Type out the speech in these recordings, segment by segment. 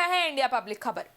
रहे हैं India public खबर।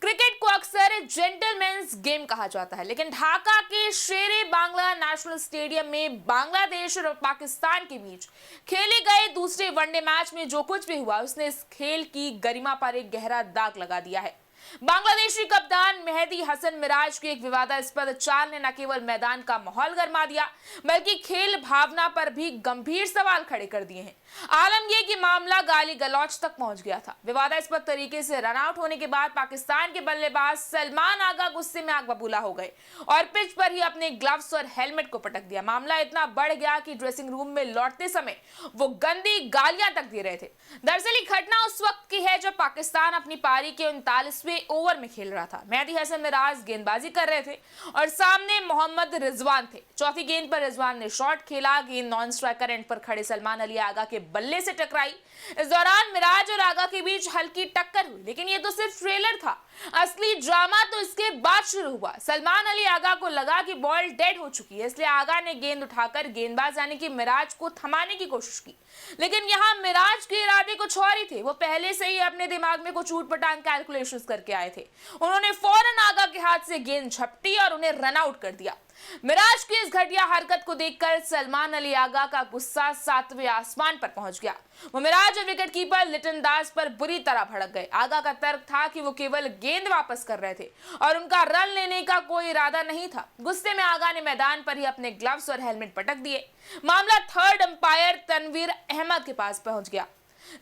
क्रिकेट को अक्सर जेंटलमैन्स गेम कहा जाता है, लेकिन ढाका के शेरे बांग्ला नेशनल स्टेडियम में बांग्लादेश और पाकिस्तान के बीच खेले गए दूसरे वनडे मैच में जो कुछ भी हुआ उसने इस खेल की गरिमा पर एक गहरा दाग लगा दिया है। बांग्लादेशी कप्तान मेहदी हसन मिराज की एक विवादास्पद चाल ने न केवल मैदान का माहौल गरमा दिया बल्कि खेल भावना पर भी गंभीर सवाल खड़े कर दिए हैं। आलम यह कि मामला गाली गलौच तक पहुंच गया था। विवादास्पद तरीके से रन आउट होने के बाद पाकिस्तान के बल्लेबाज सलमान आगा गुस्से में आग बबूला हो गए और पिच पर ही अपने ग्लव्स और हेलमेट को पटक दिया। मामला इतना बढ़ गया कि ड्रेसिंग रूम में लौटते समय वो गंदी गालियां तक दे रहे थे। दरअसल ये घटना उस वक्त की है जब पाकिस्तान अपनी पारी के 39वें ओवर में खेल रहा था। मेहदी हसन मिराज गेंदबाजी कर रहे थे और सामने मोहम्मद रिजवान थे। चौथी गेंद पर रिजवान ने शॉट खेला, गेंद नॉन स्ट्राइकर एंड पर खड़े सलमान अली आगा के बल्ले से टकराई। इस दौरान मिराज और आगा के बीच हल्की टक्कर हुई, लेकिन ये तो सिर्फ ट्रेलर था। असली ड्रामा तो इसके बाद शुरू हुआ। सलमान अली आगा को लगा कि बॉल डेड हो चुकी है, इसलिए आगा ने गेंद उठाकर गेंदबाज यानी कि मिराज को थमाने की कोशिश की, लेकिन यहाँ मिराज के इरादे कुछ और ही थे। वो पहले से ही अपने दिमाग में कुछ ऊट पटांग कैलकुलेशंस करके आए थे। उन्होंने फौरन आगा के हाथ से गेंद झपटी और उन्हें रन आउट कर दिया। मिराज की इस घटिया हरकत को देखकर सलमान अली आगा का गुस्सा 7वें आसमान पर पहुंच गया। वो मिराज और विकेटकीपर लिटन दास पर बुरी तरह भड़क गए। आगा का तर्क था कि वो केवल गेंद वापस कर रहे थे और उनका रन लेने का कोई इरादा नहीं था। गुस्से में आगा ने मैदान पर ही अपने ग्लव्स और हेलमेट पटक दिए। मामला थर्ड अंपायर तनवीर अहमद के पास पहुंच गया,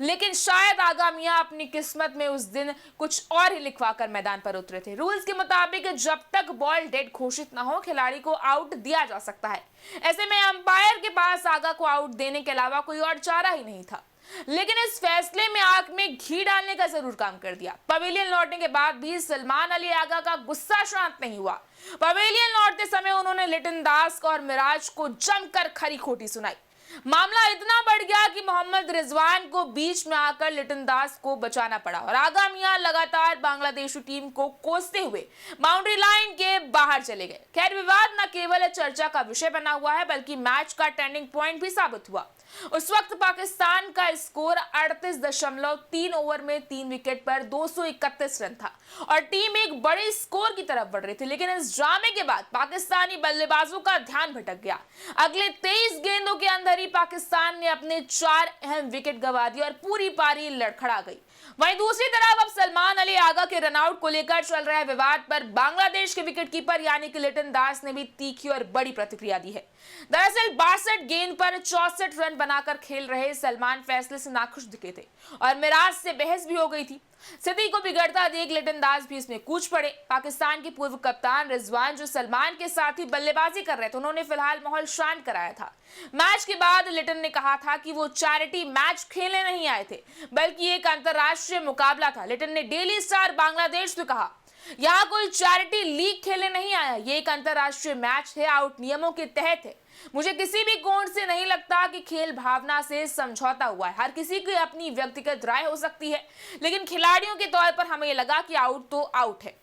लेकिन शायद आगा मियां अपनी किस्मत में उस दिन कुछ और ही लिखवाकर मैदान पर उतरे थे। रूल्स के मुताबिक जब तक बॉल डेड घोषित न हो खिलाड़ी को आउट दिया जा सकता है। ऐसे में अंपायर के पास आगा को आउट देने के अलावा कोई और चारा ही नहीं था, लेकिन इस फैसले में आग में घी डालने का जरूर काम कर दिया। पवेलियन लौटने के बाद भी सलमान अली आगा का गुस्सा शांत नहीं हुआ। पवेलियन लौटते समय उन्होंने लिटन दास और मिराज को जमकर खरी खोटी सुनाई। मामला इतना बढ़ गया कि मोहम्मद रिजवान को बीच में आकर लिटन दास को बचाना पड़ा और आगा मियां लगातार बांग्लादेशी टीम को कोसते हुए बाउंड्री लाइन के बाहर चले गए। खैर, विवाद न केवल चर्चा का विषय बना हुआ है बल्कि मैच का टर्निंग पॉइंट भी साबित हुआ। उस वक्त पाकिस्तान का स्कोर 38.3 ओवर में 3 विकेट पर 231 रन था और टीम एक बड़े स्कोर की तरफ बढ़ रही थी। लेकिन इस ड्रामे के बाद पाकिस्तानी बल्लेबाजों का ध्यान भटक गया। अगले 23 गेंदों के अंदर ही पाकिस्तान ने अपने 4 अहम विकेट गंवा दिए और पूरी पारी लड़खड़ा गई। वहीं दूसरी तरफ अब सलमान अली आगा के रनआउट को लेकर चल रहे विवाद पर बांग्लादेश के विकेटकीपर यानी कि लिटन दास ने भी तीखी और बड़ी प्रतिक्रिया दी है। दरअसल 62 गेंद पर 64 रन बनाकर खेल रहे सलमान फैसले से नाखुश दिखे थे और मिराज से बहस भी हो गई थी। स्थिति को बिगड़ता देख लिटन दास भी इसमें कूच पड़े। पाकिस्तान के पूर्व कप्तान रिजवान जो सलमान के साथ ही बल्लेबाजी कर रहे थे, उन्होंने फिलहाल माहौल शांत कराया था। मैच के बाद लिटन ने कहा था कि वो चैरिटी मैच खेलने नहीं आए थे बल्कि एक अंतरराष्ट्रीय मुकाबला था। लिटन ने डेली स्टार बांग्लादेश में कहा, यहाँ कोई चैरिटी लीग खेलने नहीं आया, ये एक अंतरराष्ट्रीय मैच है, आउट नियमों के तहत है। मुझे किसी भी कोण से नहीं लगता कि खेल भावना से समझौता हुआ है। हर किसी की अपनी व्यक्तिगत राय हो सकती है, लेकिन खिलाड़ियों के तौर पर हमें लगा कि आउट तो आउट है।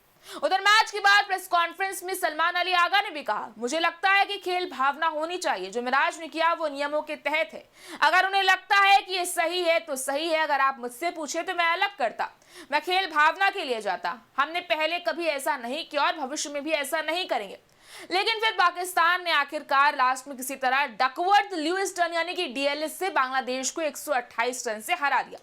उधर मैच के बाद प्रेस कॉन्फ्रेंस में सलमान अली आगा ने भी कहा, मुझे लगता है कि खेल भावना होनी चाहिए। जो मिराज ने किया वो नियमों के तहत है। अगर उन्हें लगता है कि ये सही है तो सही है। अगर आप मुझसे पूछे तो मैं अलग करता, मैं खेल भावना के लिए जाता। हमने पहले कभी ऐसा नहीं किया और भविष्य में भी ऐसा नहीं करेंगे। लेकिन फिर पाकिस्तान ने आखिरकार लास्ट में किसी तरह डकवर्थ ल्यूइस्टन यानी कि डीएलएस से बांग्लादेश को 128 रन से हरा दिया।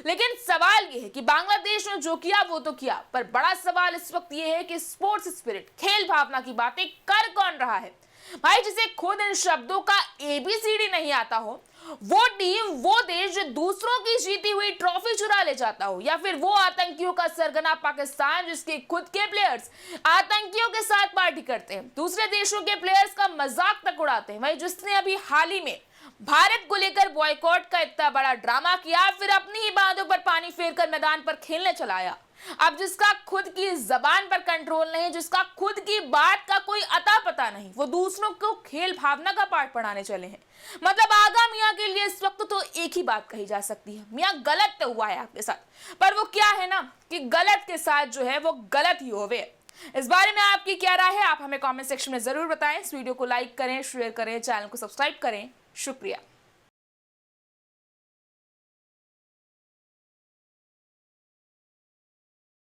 लेकिन सवाल यह है कि बांग्लादेश ने जो किया वो तो किया, पर बड़ा सवाल इस वक्त यह है कि स्पोर्ट्स स्पिरिट, खेल भावना की बातें कर कौन रहा है? भाई, जिसे खुद इन शब्दों का एबीसीडी नहीं आता हो, वो टीम, वो देश जो दूसरों की जीती हुई ट्रॉफी चुरा ले जाता हो, या फिर वो आतंकियों का सरगना पाकिस्तान जिसके खुद के प्लेयर्स आतंकियों के साथ पार्टी करते हैं, दूसरे देशों के प्लेयर्स का मजाक तक उड़ाते हैं। भाई, जिसने अभी हाल ही में भारत को लेकर बॉयकॉट का इतना बड़ा ड्रामा किया, फिर अपनी ही बातों पर पानी फेरकर मैदान पर खेलने चला आया। अब जिसका खुद की जबान पर कंट्रोल नहीं, जिसका खुद की बात का कोई अता पता नहीं, वो दूसरों को खेल भावना का पाठ पढ़ाने चले हैं। मतलब आगा मियां के लिए इस वक्त तो एक ही बात कही जा सकती है, मियां गलत तो हुआ है आपके साथ, पर वो क्या है ना कि गलत के साथ जो है वो गलत ही होवे। इस बारे में आपकी क्या राय है, आप हमें कमेंट सेक्शन में जरूर बताएं। इस वीडियो को लाइक करें, शेयर करें, चैनल को सब्सक्राइब करें। शुक्रिया।